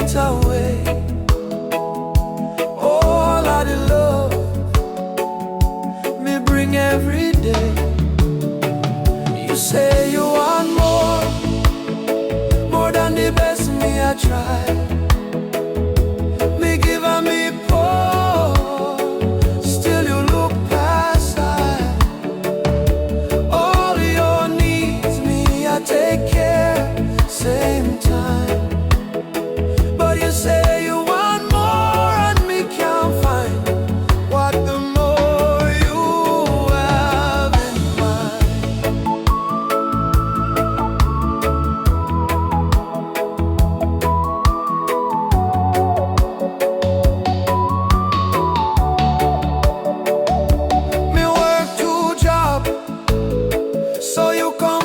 it away. All of the love me bring every day. You say you want more than the best me I try. Me give and me pour, still you look past I. All your needs me I take care, same time. But you say you want more and me can't find what the more you have in mind. Me work 2 jobs so you come